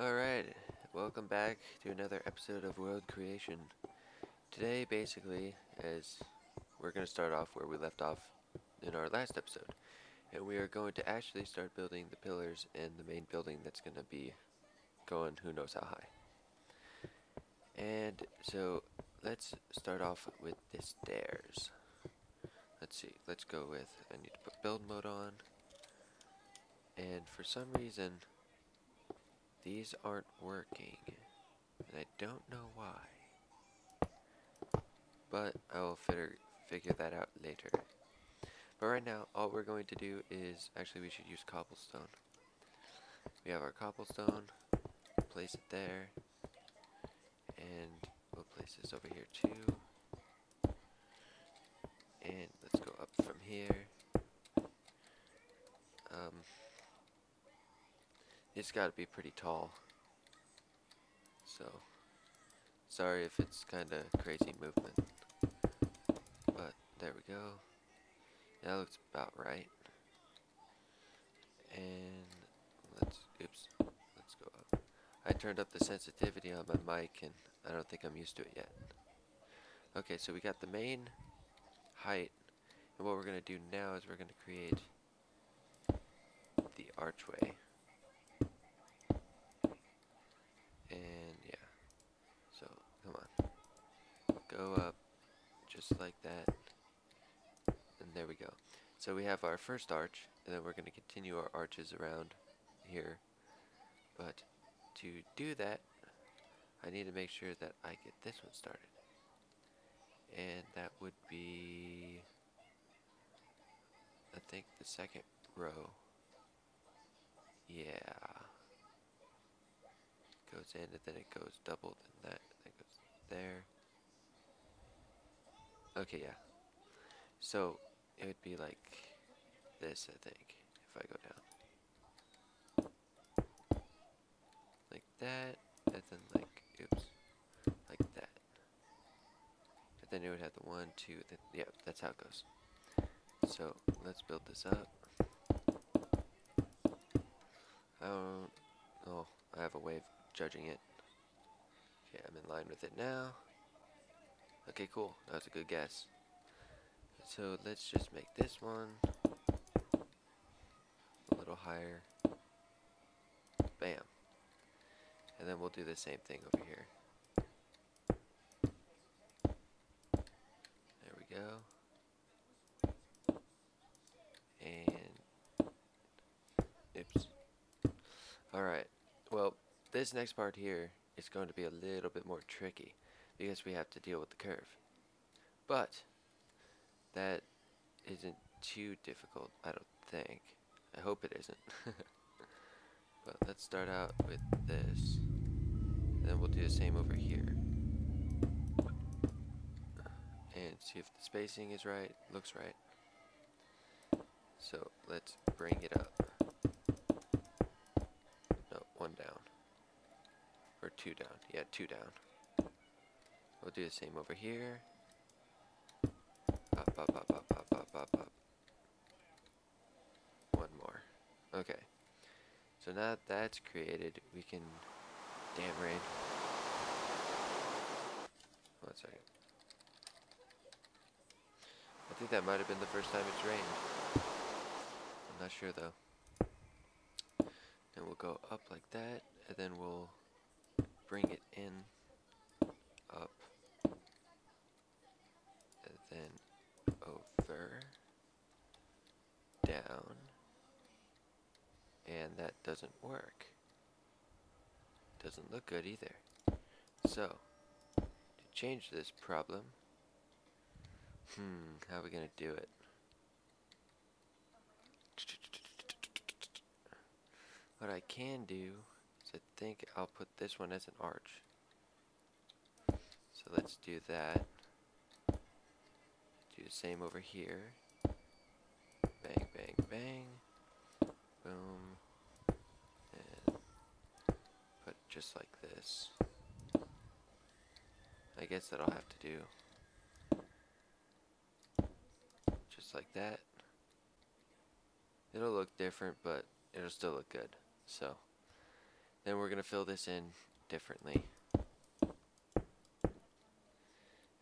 Alright, welcome back to another episode of World Creation. Today, basically, we're going to start off where we left off in our last episode. And we are going to actually start building the pillars and the main building that's going to be going who knows how high. And so, let's start off with the stairs. Let's see, let's go with, I need to put build mode on. And for some reason, these aren't working. And I don't know why. But I will figure that out later. But right now, all we're going to do is, actually we should use cobblestone. We have our cobblestone, place it there, and we'll place this over here too. And let's go up from here. It's gotta be pretty tall. So, sorry if it's kinda crazy movement. But, there we go. That looks about right. And let's go up. I turned up the sensitivity on my mic and I don't think I'm used to it yet. Okay, so we got the main height, and what we're gonna do now is we're gonna create the archway. And yeah, so come on, go up just like that, and there we go. So we have our first arch, and then we're going to continue our arches around here. But to do that, I need to make sure that I get this one started. And that would be, I think, the second row. Yeah. Goes in, and then it goes doubled, and that goes there. Okay, yeah. So it would be like this, I think, if I go down. Like that, and then like, oops, like that. And then it would have the 1, 2, then, yeah, that's how it goes. So, let's build this up. Oh, I have a way of judging it. Okay, I'm in line with it now. Okay, cool, that was a good guess. So, let's just make this one a little higher. Bam. And then we'll do the same thing over here. There we go. And oops. Alright, well, this next part here is going to be a little bit more tricky because we have to deal with the curve. But that isn't too difficult, I don't think. I hope it isn't. But let's start out with this. And then we'll do the same over here. And see if the spacing is right, looks right. So let's bring it up. No, 1 down. Or 2 down. Yeah, 2 down. We'll do the same over here. Up, up, up, up, up, up, up, up. 1 more. Okay. So now that that's created, we can... Damn rain. 1 second. I think that might have been the first time it's rained. I'm not sure though. And we'll go up like that, and then we'll bring it in, up, and then over, down, and that doesn't work. Doesn't look good either. So, to change this problem, how are we gonna do it? What I can do is I think I'll put this one as an arch. So let's do that. Do the same over here. Bang, bang, bang. Boom. And put just like this. I guess that I'll have to do just like that. It'll look different, but it'll still look good. So Then we're going to fill this in differently.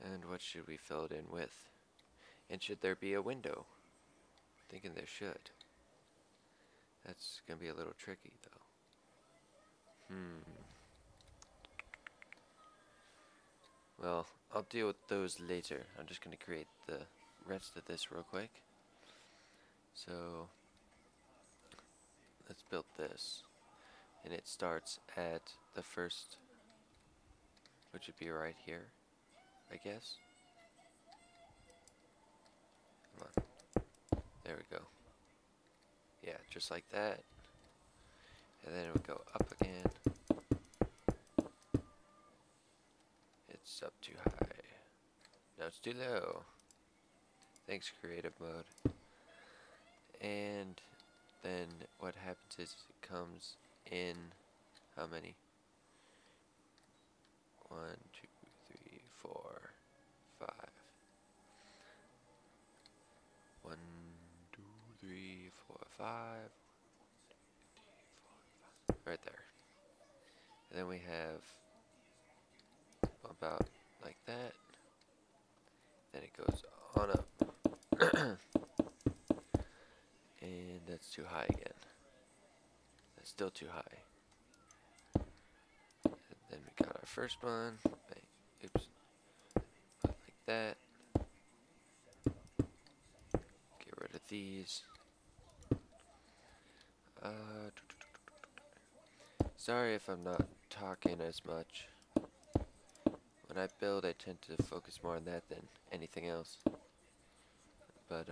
And what should we fill it in with? And should there be a window? Thinking there should. That's going to be a little tricky though. Well, I'll deal with those later. I'm just going to create the rest of this real quick. So, let's build this. And it starts at the first, which would be right here, I guess. Come on. There we go. Yeah, just like that. And then it would go up again. It's up too high. Now it's too low. Thanks, creative mode. And then what happens is it comes in how many? 1, 2, 3, 4, 5. 1, 2, 3, 4, 5. Right there. And then we have about like that. Then it goes on up. And that's too high again. That's still too high. And then we got our first one. Bang. Oops. Put like that. Get rid of these. Sorry if I'm not talking as much. When I build, I tend to focus more on that than anything else. But,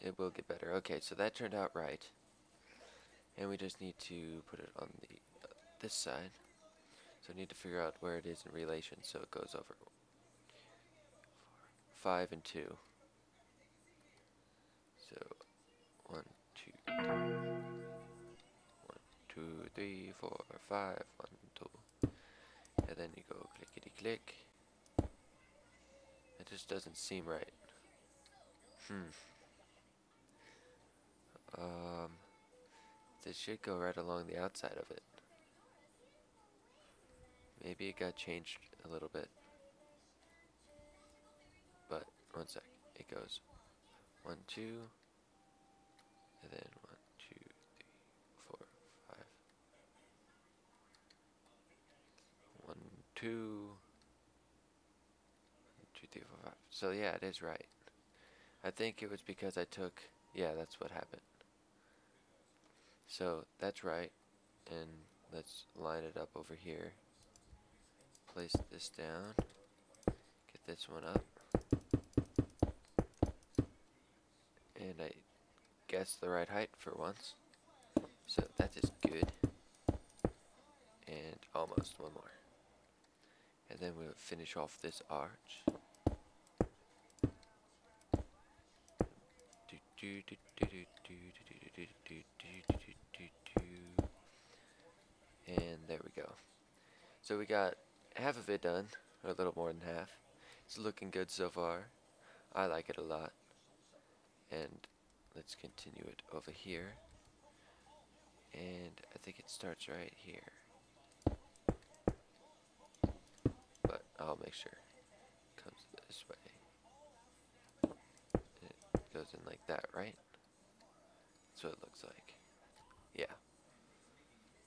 it will get better. Okay, so that turned out right. And we just need to put it on the this side. So I need to figure out where it is in relation so it goes over 5 and 2. So 1, 2, 3. 1, 2, 3, 4, 5. 1, 2. And then you go clickety click. It just doesn't seem right. This should go right along the outside of it. Maybe it got changed a little bit. But, one sec. It goes 1, 2, and then 1, 2, 3, 4, 5. 1, 2, 2, 3, 4, 5. So yeah, it is right. I think it was because I took, yeah, that's what happened. So that's right, and let's line it up over here. Place this down, get this one up, and I guessed the right height for once. So that is good, and almost one more. And then we'll finish off this arch. And there we go. So we got half of it done, or a little more than half. It's looking good so far. I like it a lot. And let's continue it over here. And I think it starts right here. But I'll make sure it comes this way. It goes in like that, right? That's what it looks like. Yeah.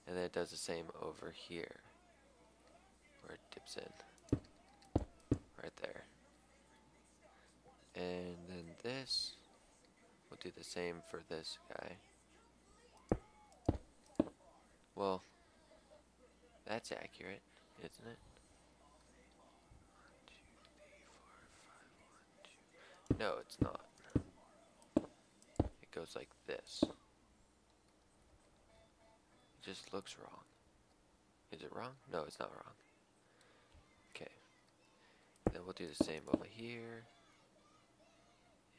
And then it does the same over here, where it dips in. Right there. And then this, we'll do the same for this guy. Well, that's accurate, isn't it? 1, 2, 3, 4, 5, 1, 2. No, it's not. It goes like this. It just looks wrong. Is it wrong? No, it's not wrong. Okay. Then we'll do the same over here.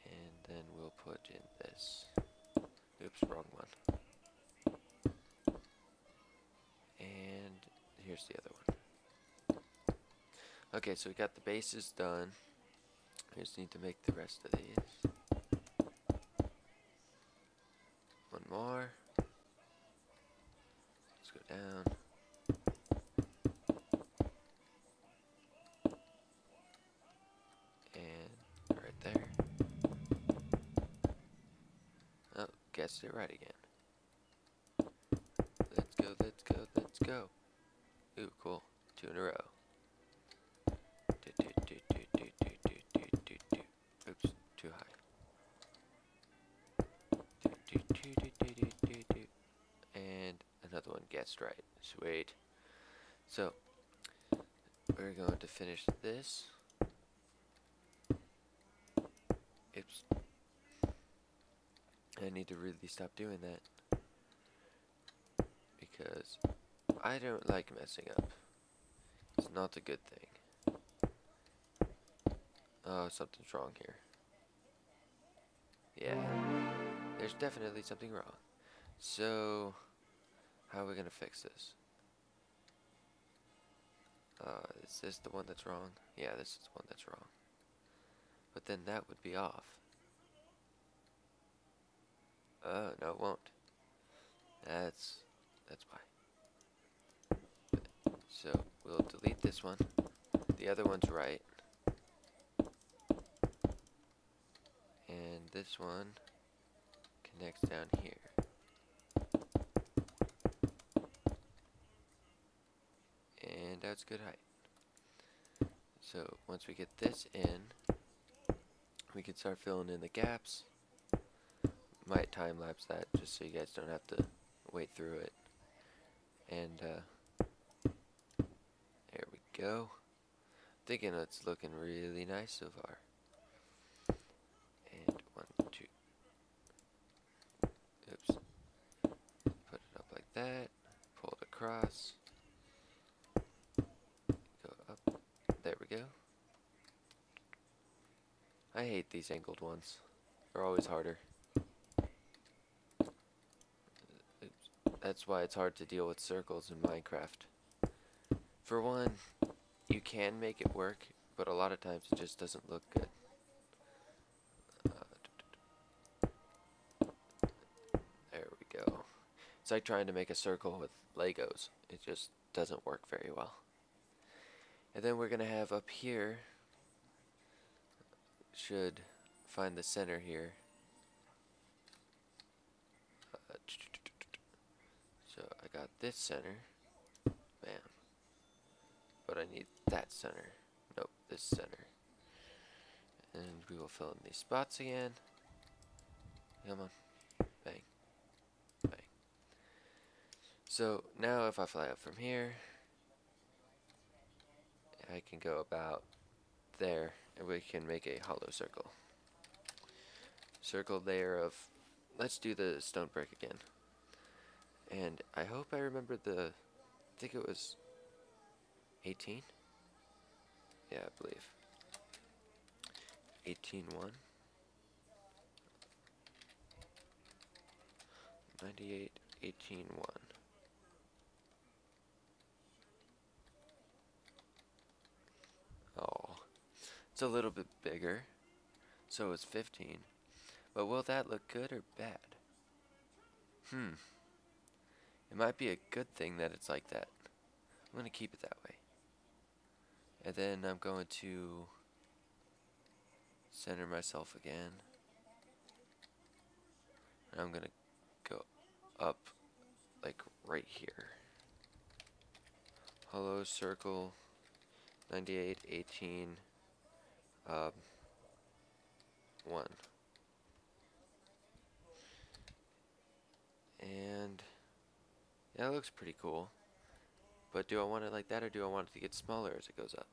And then we'll put in this. Oops, wrong one. And here's the other one. Okay, so we got the bases done. We just need to make the rest of these. One more. guessed it right again. Let's go, let's go, let's go. Ooh, cool. 2 in a row. Oops, too high. And another one guessed right. Sweet. So, we're going to finish this. Oops. I need to really stop doing that, because I don't like messing up. It's not a good thing. Oh, something's wrong here. Yeah, there's definitely something wrong. So, how are we gonna fix this? Is this the one that's wrong? Yeah, this is the one that's wrong. But then that would be off. No, it won't. That's why. So, we'll delete this one. The other one's right. And this one connects down here. And that's good height. So, once we get this in, we can start filling in the gaps. Might time lapse that just so you guys don't have to wait through it. And there we go. Thinking it's looking really nice so far. And 1, 2. Oops. Put it up like that. Pull it across. Go up. There we go. I hate these angled ones. They're always harder. That's why it's hard to deal with circles in Minecraft. For one, you can make it work, but a lot of times it just doesn't look good. There we go. It's like trying to make a circle with Legos. It just doesn't work very well. And then we're going to have up here, should find the center here. So I got this center, bam, but I need that center, nope, this center, and we will fill in these spots again, come on, bang, bang. So now if I fly up from here, I can go about there, and we can make a hollow circle. Circle layer of, let's do the stone brick again. And I hope I remember I think it was 18? Yeah, I believe. 18.1. 98, 18.1. Oh, it's a little bit bigger. So it's 15. But will that look good or bad? It might be a good thing that it's like that. I'm going to keep it that way. And then I'm going to center myself again. And I'm going to go up like right here. Hollow circle 98, 18, 1. And yeah, it looks pretty cool. But do I want it like that, or do I want it to get smaller as it goes up?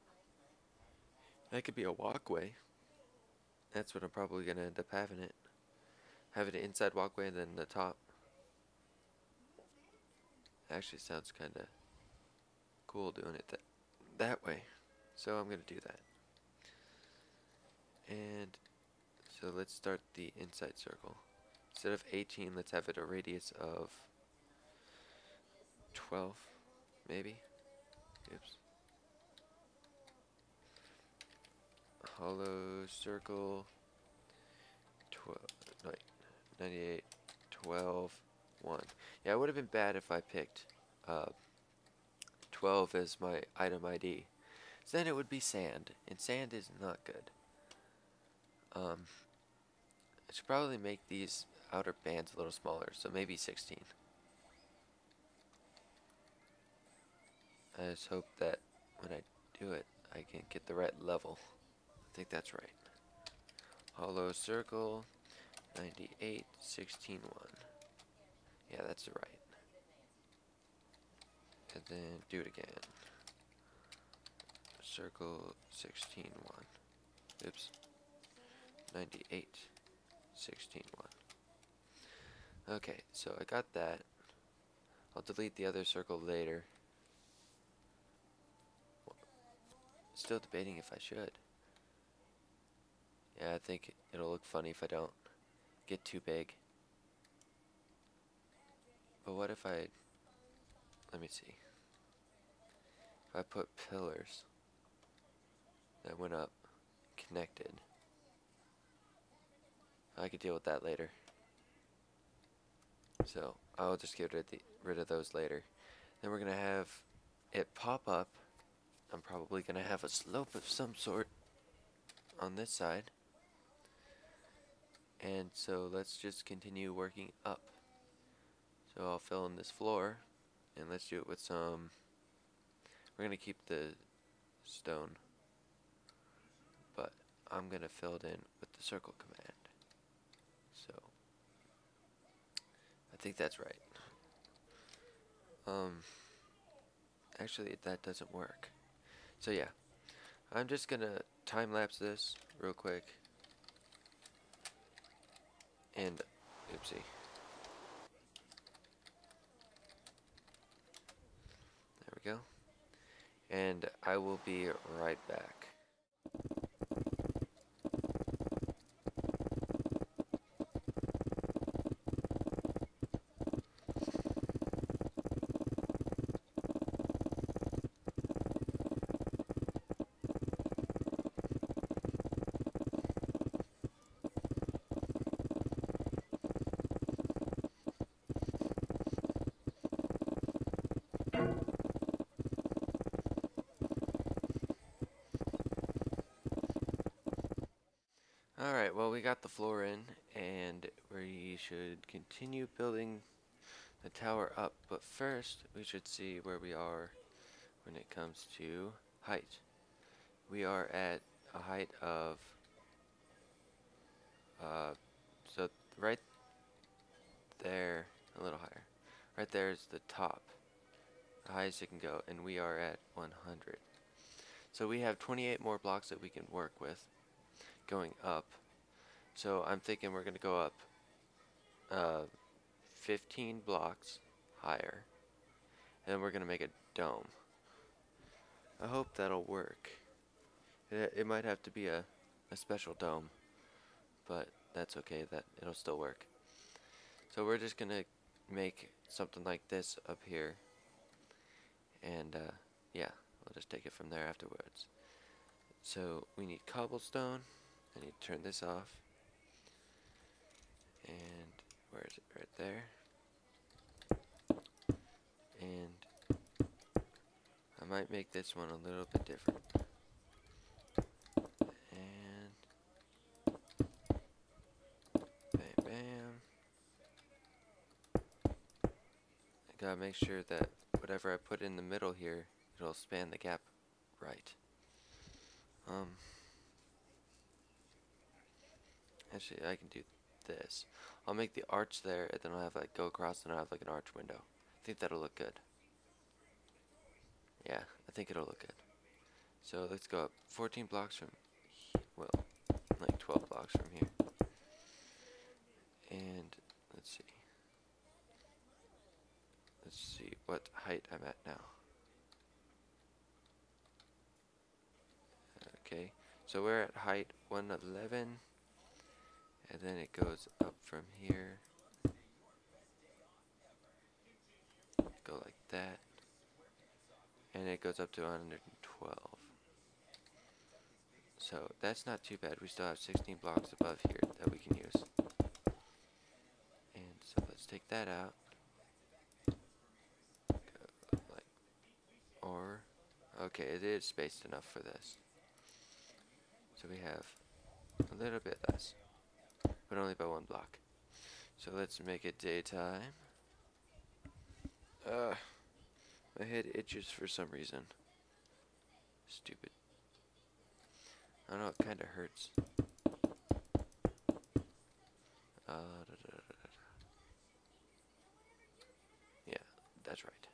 That could be a walkway. That's what I'm probably going to end up having it. Having an inside walkway and then the top. Actually sounds kind of cool doing it that way. So I'm going to do that. And so let's start the inside circle. Instead of 18, let's have it a radius of 12, maybe. Oops. Hollow circle 12, 98, 12, 1. Yeah, it would have been bad if I picked 12 as my item ID. So then it would be sand, and sand is not good. I should probably make these outer band's a little smaller, so maybe 16. I just hope that when I do it, I can get the right level. I think that's right. Hollow circle, 98, 16, 1. Yeah, that's right. And then do it again. Circle, 16, 1. Oops. 98, 16, 1. Okay, so I got that. I'll delete the other circle later. Still debating if I should. Yeah, I think it'll look funny if I don't get too big. But what if I... Let me see. If I put pillars that went up, connected. I could deal with that later. So, I'll just get rid of those later. Then we're going to have it pop up. I'm probably going to have a slope of some sort on this side. And so let's just continue working up. So I'll fill in this floor, and let's do it with some... We're going to keep the stone, but I'm going to fill it in with the circle command. So, I think that's right. Actually, that doesn't work. So yeah, I'm just going to time-lapse this real quick. And, oopsie. There we go. And I will be right back. Alright, well, we got the floor in, and we should continue building the tower up, but first we should see where we are when it comes to height. We are at a height of so right there, a little higher. Right there is the top, the highest it can go, and we are at 100. So we have 28 more blocks that we can work with going up. So I'm thinking we're going to go up 15 blocks higher, and then we're going to make a dome. I hope that'll work. It might have to be a special dome, but that's okay, that it'll still work. So we're just going to make something like this up here, and yeah, we'll just take it from there afterwards. So we need cobblestone. I need to turn this off. And where is it? Right there. And I might make this one a little bit different. And bam, bam. I gotta make sure that whatever I put in the middle here, it'll span the gap right. Actually, I can do this. I'll make the arch there, and then I'll have like go across, and I'll have like an arch window. I think that'll look good. Yeah, I think it'll look good. So let's go up 14 blocks from here. Well, like 12 blocks from here. And let's see. Let's see what height I'm at now. Okay, so we're at height 111. And then it goes up from here. Go like that. And it goes up to 112. So that's not too bad. We still have 16 blocks above here that we can use. And so let's take that out. Go like, or, okay, it is spaced enough for this. So we have a little bit less, but only by 1 block. So let's make it daytime. My head itches for some reason. Stupid. I don't know, it kinda hurts. Yeah, that's right.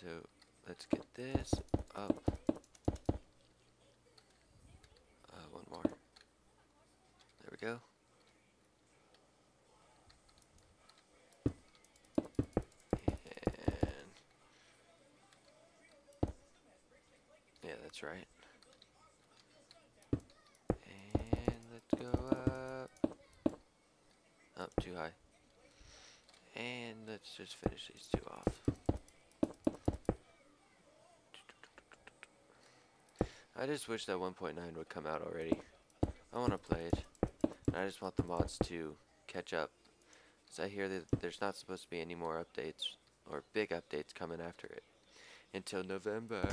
So let's get this up. One more. There we go. And yeah, that's right. And let's go up. Up too high. And let's just finish these two off. I just wish that 1.9 would come out already. I want to play it. And I just want the mods to catch up. Because I hear that there's not supposed to be any more updates or big updates coming after it until November.